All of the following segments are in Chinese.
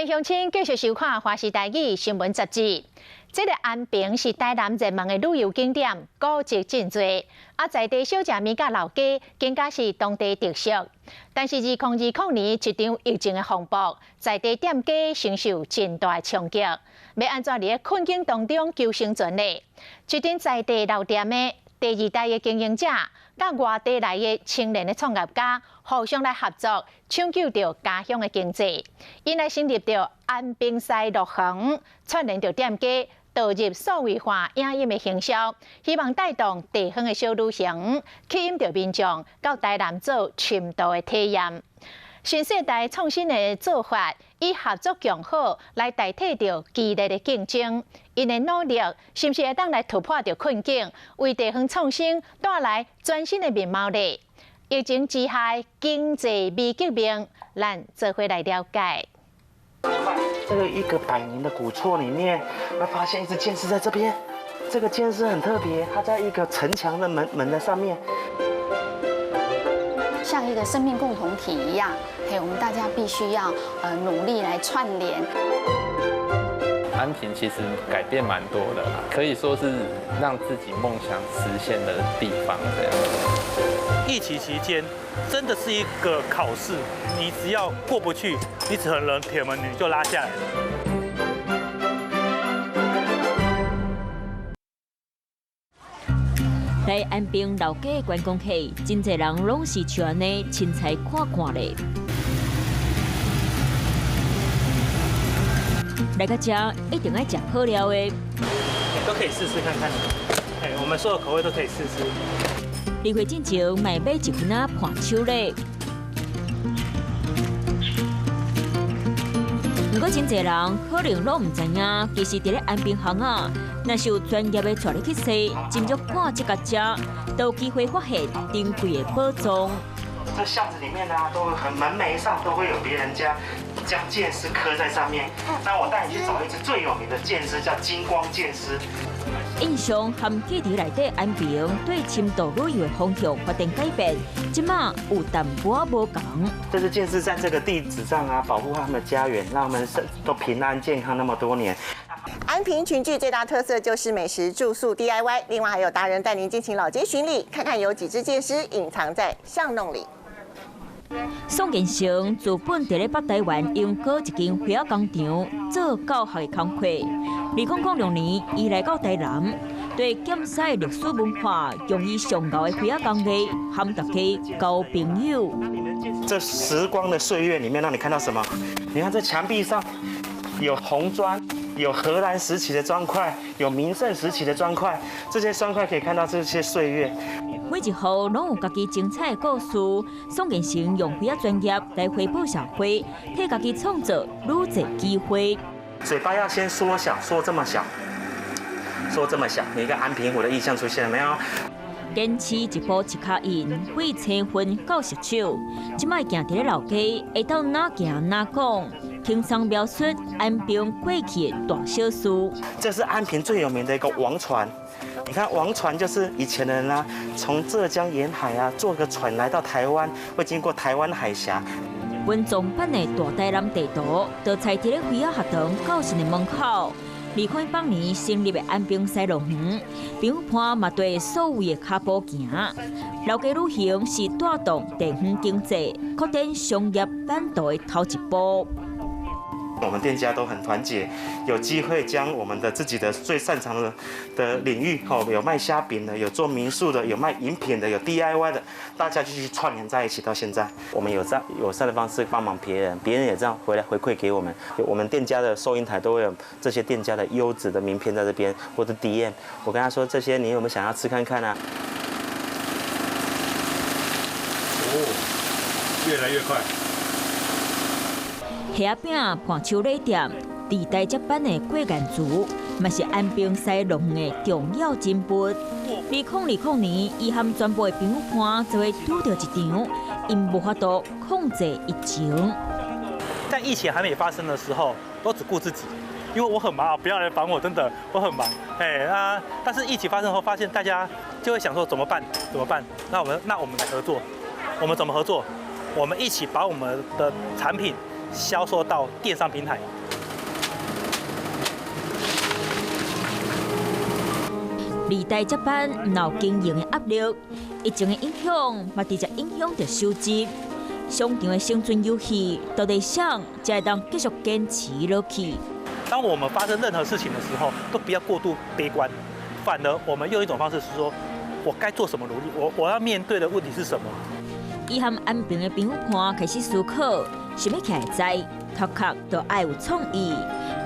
欢迎乡亲继续收看《华视台语新闻杂志》。这个安平是台南热门的旅游景点，古迹真多，在地小食面甲老街更加是当地特色。但是2020年一场疫情的风暴，在地店家承受真大冲击，要安怎伫困境当中求生存呢？一阵在地老店的第二代的经营者，甲外地来的青年的创业家，互相来合作，抢救着家乡的经济。因来成立着安平西乐行，串联着店家，导入数位化影音的行销，希望带动地方的小旅行，吸引着民众到台南做深度的体验。新世代创新的做法，以合作共好来代替着激烈的竞争。因的努力，是不是会当来突破着困境，为地方创新带来全新的面貌呢？疫情之下，经济未革命，咱做伙来了解。这个一个100年的古厝里面，会发现一只剑狮在这边。这个剑狮很特别，它在一个城墙的门的上面。像一个生命共同体一样，我们大家必须要努力来串联。安平其实改变蛮多的啦，可以说是让自己梦想实现的地方。这样，疫情期间真的是一个考试，你只要过不去，你可能铁门你就拉下来了。来安平老街的观光客，真侪人拢是像安尼凊彩看看咧。来到这一定要吃好料的，都可以试试看看。我们所有口味都可以试试。离开进前，买一份仔盘手咧。不过真侪人可能拢唔知影，其实伫咧安平巷啊，若是有专业的带你去踅，进入看这个家，都有机会发现珍贵的宝藏。这巷子里面呢，都门楣上都会有别人家将剑狮刻在上面。那我带你去找一只最有名的剑狮，叫金光剑狮。印象和记忆内底安平对深度旅游的方向发生改变，即马有淡薄无同。这只剑狮在这个地址上啊，保护他们的家园，让他们都平安健康那么多年。安平群聚最大特色就是美食、住宿、DIY， 另外还有达人带您进行老街巡礼，看看有几只剑狮隐藏在巷弄里。宋建成自本地咧北台湾拥过一间花仔工厂做教学的工课。2006年，伊来到台南，对检视历史文化用以上高的花仔工艺，和大家交朋友。这时光的岁月里面，让你看到什么？你看这墙壁上有红砖，有荷兰时期的砖块，有明盛时期的砖块。这些砖块可以看到这些岁月。每一户拢有家己精彩的故事。宋建成用花仔专业来回报社会，替家己创造愈多机会。嘴巴要先缩小，缩这么小，缩这么小，有一个安平湖的意象出现了没有？坚持一步一脚印，为青分到熟手。即摆行伫咧老街，会到哪行哪讲，轻松描述安平过去的大小事。这是安平最有名的一个王船。你看王船就是以前的人啊，从浙江沿海啊坐个船来到台湾，会经过台湾海峡。文综版的大台南地图，就踩伫咧花仔学堂教室的门口。2008年成立的安平西乐园，朋友伴嘛对所谓的脚步行。老街旅行是带动地方经济、扩展商业版图的头一步。我们店家都很团结，有机会将我们的自己的最擅长的领域，有卖虾饼的，有做民宿的，有卖饮品的，有 DIY 的，大家就去串联在一起。到现在，我们有这样友善的方式帮忙别人，别人也这样回来回馈给我们。我们店家的收银台都会有这些店家的优质的名片在这边，或者 DM。我跟他说，这些你有没有想要吃看看啊？哦，越来越快。虾仔饼盘手礼店，地代接班的过眼族，嘛是安平西乐园的重要人物。2020年，伊和全部的朋友伴就会拄到一场因无法度控制疫情。在疫情还没发生的时候，都只顾自己，因为我很忙，不要来烦我，真的我很忙。但是疫情发生后，发现大家就会想说怎么办？怎么办？那我们来合作，我们怎么合作？我们一起把我们的产品销售到电商平台。二代接班，唔有经营的压力，疫情的影响，嘛直接影响着收入。商场的生存游戏，到底想才会当继续坚持落去。当我们发生任何事情的时候，都不要过度悲观，反而我们用一种方式是说，我该做什么努力，我要面对的问题是什么。伊和安平的朋友伴开始思考，想要起来知，头壳都爱有创意，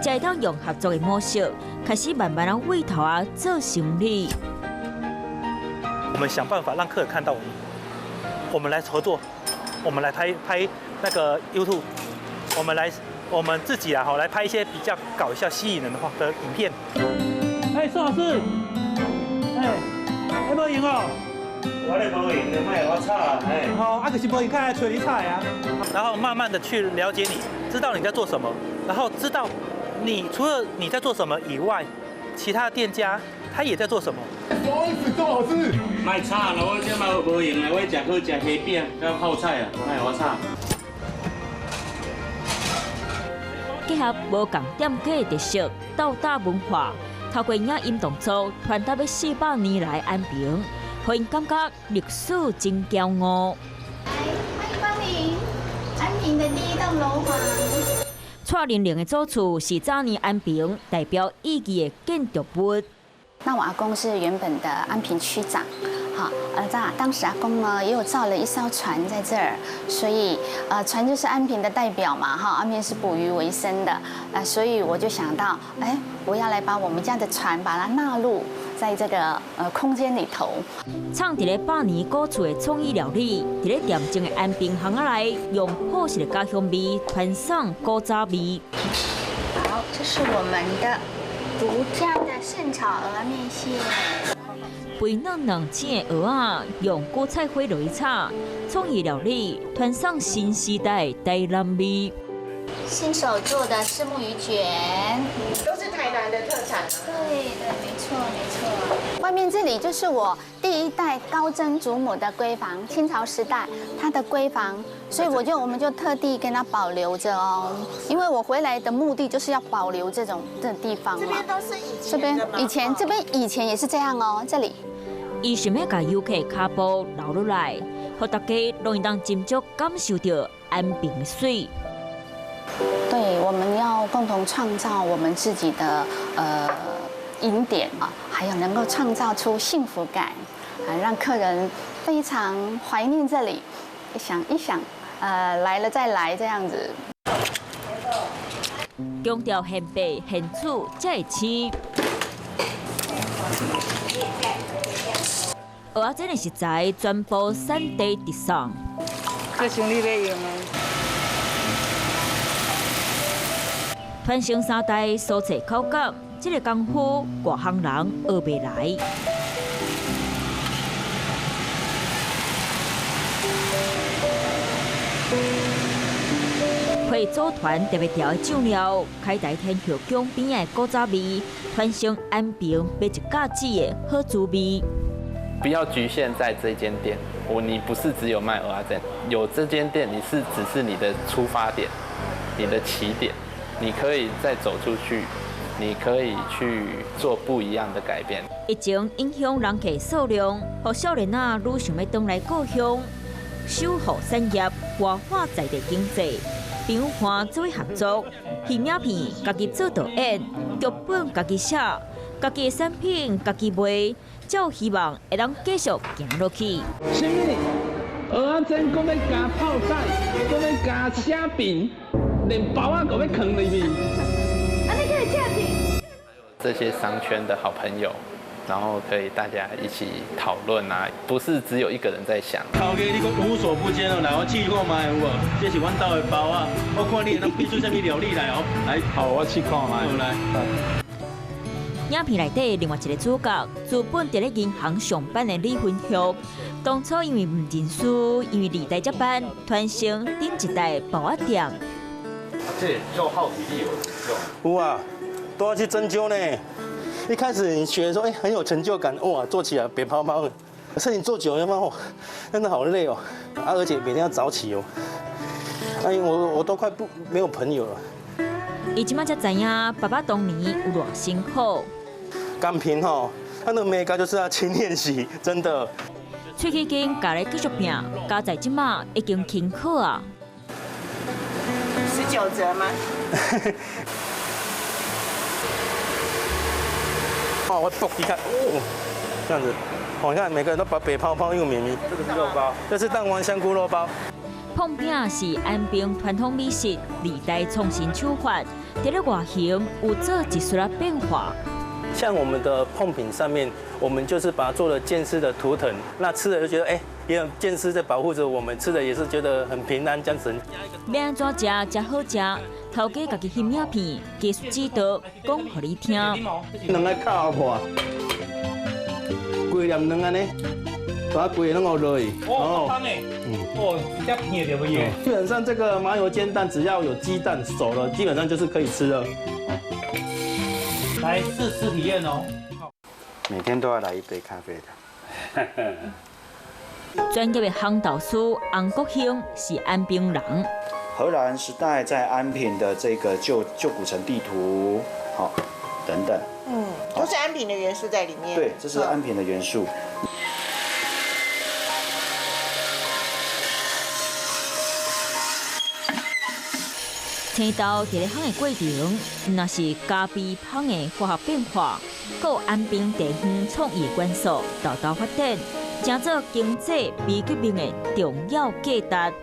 才会当用合作的模式，开始慢慢为头做生意。我们想办法让客人看到我们来合作，我们来拍那个 YouTube， 我们自己来拍一些比较搞笑、吸引人的影片。哎，宋老师，哎，要赢哦。我咧无赢，你卖我炒啊！哎，好，就是无赢，看来找你菜啊。然后慢慢的去了解你，知道你在做什么，然后知道你除了你在做什么以外，其他的店家他也在做什么。不好意思，周老师，卖炒啦！我这嘛无赢啦，我食好食虾饼，要泡菜啊，卖我炒。结合无共点价的特色，斗大文化，透过影音动作传达要400年来安平。让人感觉历史真骄傲。欢迎光临安平的第一栋楼房。蔡玲玲的祖厝是早年安平代表意义的建筑物。那我阿公是原本的安平区长，好，当时阿公呢也有造了一艘船在这儿，所以船就是安平的代表嘛，哈，安平是捕鱼为生的，所以我就想到，哎，我要来把我们家的船把它纳入在这个空间里头。创伫咧100年古厝的创意料理，伫咧店前的安平巷仔内，用朴实的家乡味传送古早味。好，这是我们的独家的现炒鹅面线。肥嫩嫩鲜的蚵仔用古菜花落去炒，创意料理传送新时代的台南味。亲手做的虱目鱼卷，都是台南的特产。对，没错。外面这里就是我第一代高曾祖母的闺房，清朝时代她的闺房，所以我们就特地跟她保留着哦，因为我回来的目的就是要保留这地方嘛。这边都是以前的吗？这边以前也是这样哦，这里。伊想要把游客脚步留落来，让大家容易当斟酌感受到安平的水。对，我们要共同创造我们自己的饮点啊，还有能够创造出幸福感，让客人非常怀念这里，想一想，来了再来这样子。强调现白现煮才会吃。蚵仔煎的食材全部产地直送。这生理要用的。传承3代蔬菜口感，这个功夫外行人学袂来。会组团特别调的酱料，开台天后宫边的古早味，传承安平买一架子的好滋味。不要局限在这间店，你不是只有卖蚵仔煎，有这间店，只是你的出发点，你的起点。你可以再走出去，你可以去做不一样的改变。疫情影响人客数量，让少年仔愈想要回来故乡，守护产业，活化在地经济。朋友伴做合作，戏影片家己做导演，剧本家己写，家己的产品家己卖，才有希望会当继续行落去。什么？蚵仔煎讲要加泡菜，讲要加虾饼。连包啊都要藏里面。这些商圈的好朋友，然后可以大家一起讨论啊，不是只有一个人在想。头家你讲无所不兼哦，来我试看卖有无？这是阮家的包啊，我看你能变出什么料理来哦。来，好，我试看卖。好来。影片内底另外一个主角，资本伫咧银行上班的李云旭，当初因为唔认输，因为二代接班，传承顶一代包仔店。这就耗体力有啊，都要去针灸呢。一开始你学的时候，很有成就感，哇，做起来扁泡泡的。可是你做久了嘛，真的好累哦。而且每天要早起哦。哎，我都快没有朋友了。伊即摆才知影爸爸当年有偌辛苦。钢瓶吼，他那个美感就是要勤练习，真的。喙齿筋家咧继续拼，加在即摆已经轻考啊。19折吗？哦，我爆你看，哦，这样子，哦，你看每个人都把北泡泡又绵绵。这个是肉包，这是蛋黄香菇肉包。碰饼是安平传统美食，历代创新手法，在咧外形有做一丝仔变化。像我们的碰饼上面，我们就是把它做了剑丝的图腾，那吃了就觉得也有剑丝在保护着我们，吃的也是觉得很平安这样子。要安怎食才好食？头家家己翕影片，技术指导讲互你听。两个靠破，规粒两安尼，把规个拢落去。哦，汤诶，哦，比较平的不耶？基本上这个麻油煎蛋只要有鸡蛋熟了，基本上就是可以吃了。来试吃体验哦。每天都要来一杯咖啡的。专业的烘豆师洪国兴是安平人。荷兰时代在安平的这个旧古城地图，好，等等，都是安平的元素在里面。对，这是安平的元素。青豆伫咧烘的过程，若是加味烘的化学变化，搁安平地方创意元素豆豆发展，成做经济味革命的重要价值。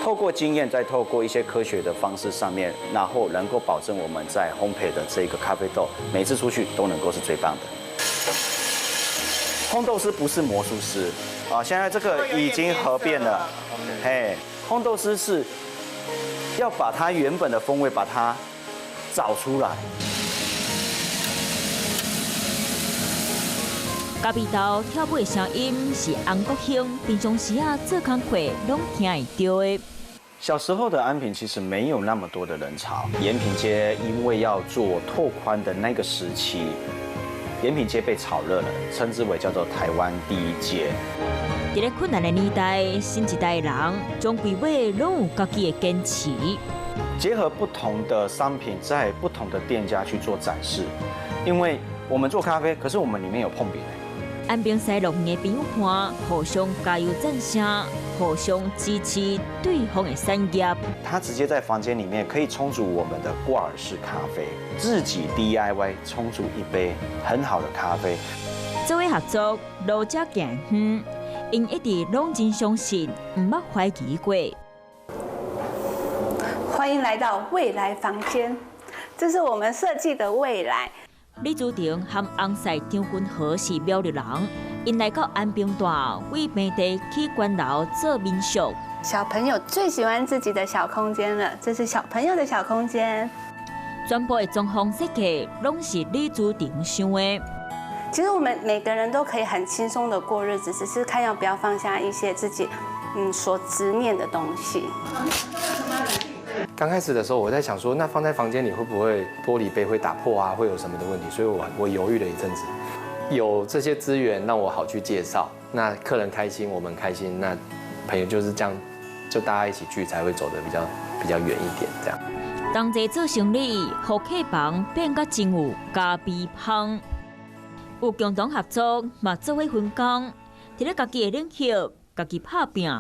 透过经验，再透过一些科学的方式上面，然后能够保证我们在烘焙的这个咖啡豆，每次出去都能够是最棒的。烘豆师不是魔术师啊，现在这个已经合变了。嘿，烘豆师是要把它原本的风味把它找出来。咖味豆跳舞的声音是洪国兴平常时做工课拢听会到的。小时候的安平其实没有那么多的人潮，延平街因为要做拓宽的那个时期，延平街被炒热了，称之为叫做台湾第一街。在咧困难的年代，新一代的人将规划拢有家己的坚持，结合不同的商品在不同的店家去做展示，因为我们做咖啡，可是我们里面有碰饼。安平西路的朋友看，互相加油赞声，互相支持对方的产业。他直接在房间里面可以冲煮我们的挂耳式咖啡，自己 DIY 冲煮一杯很好的咖啡。做伙合作，路者行远，因一直拢真相信，唔捌怀疑过。欢迎来到未来房间，这是我们设计的未来。李祖廷和洪赛张君和是苗栗人，因来到安平大为平地起关楼做民宿。小朋友最喜欢自己的小空间了，这是小朋友的小空间。全部的装潢设计拢是李祖廷想的。其实我们每个人都可以很轻松的过日子，只是看要不要放下一些自己所执念的东西。刚开始的时候，我在想说，那放在房间里会不会玻璃杯会打破啊，会有什么的问题？所以我犹豫了一阵子。有这些资源让我好去介绍，那客人开心，我们开心，那朋友就是这样，就大家一起聚才会走得比较远一点这样。同齐做生意，互客房变甲真有加味香，有共同合作，嘛做伙分工，伫咧家己的领域，家己拍拼。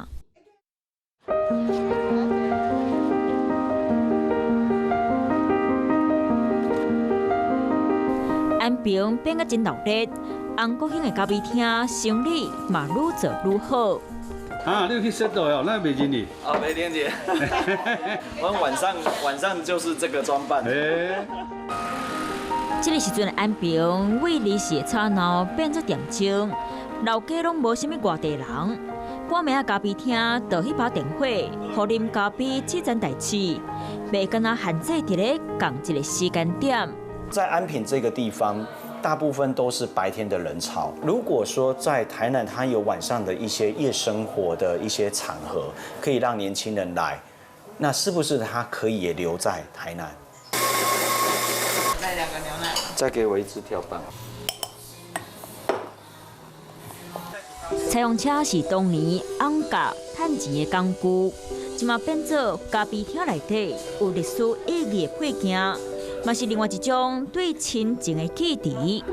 安平变甲真热闹，洪国兴的咖啡厅生意嘛愈做愈好。啊，你有去踅倒哦？那袂真哩？啊，没听见。我们晚上就是这个装扮。这个时阵安平为离市的吵闹变作恬静，老街拢无啥物外地人。半暝咖啡厅就迄把电火，互啉咖啡这件代志，袂敢若限制伫咧同一个时间点。在安平这个地方，大部分都是白天的人潮。如果说在台南，它有晚上的一些夜生活的一些场合，可以让年轻人来，那是不是他可以也留在台南？来2个牛奶，再给我1只跳棒。采用车是当年昂价趁钱的工具，即马变做咖啡厅内底有历史意义的配件，嘛是另外一种对亲情的记忆。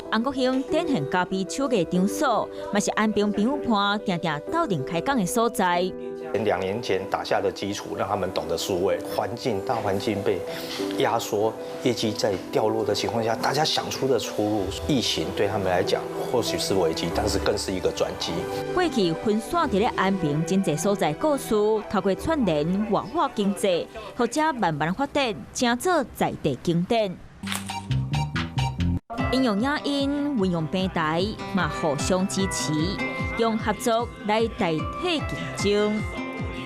洪国兴典型咖啡手艺场所，嘛是安平朋友伴定定斗阵开讲的所在。2年前打下的基础，让他们懂得数位大环境被压缩，业绩在掉落的情况下，大家想出的出路，疫情对他们来讲或许是危机，但是更是一个转机。过去分散在咧安平真济所在故事，透过串联活化经济，或者慢慢发展，成做在地经典。应用影音，运用平台，嘛互相支持，用合作来代替竞争。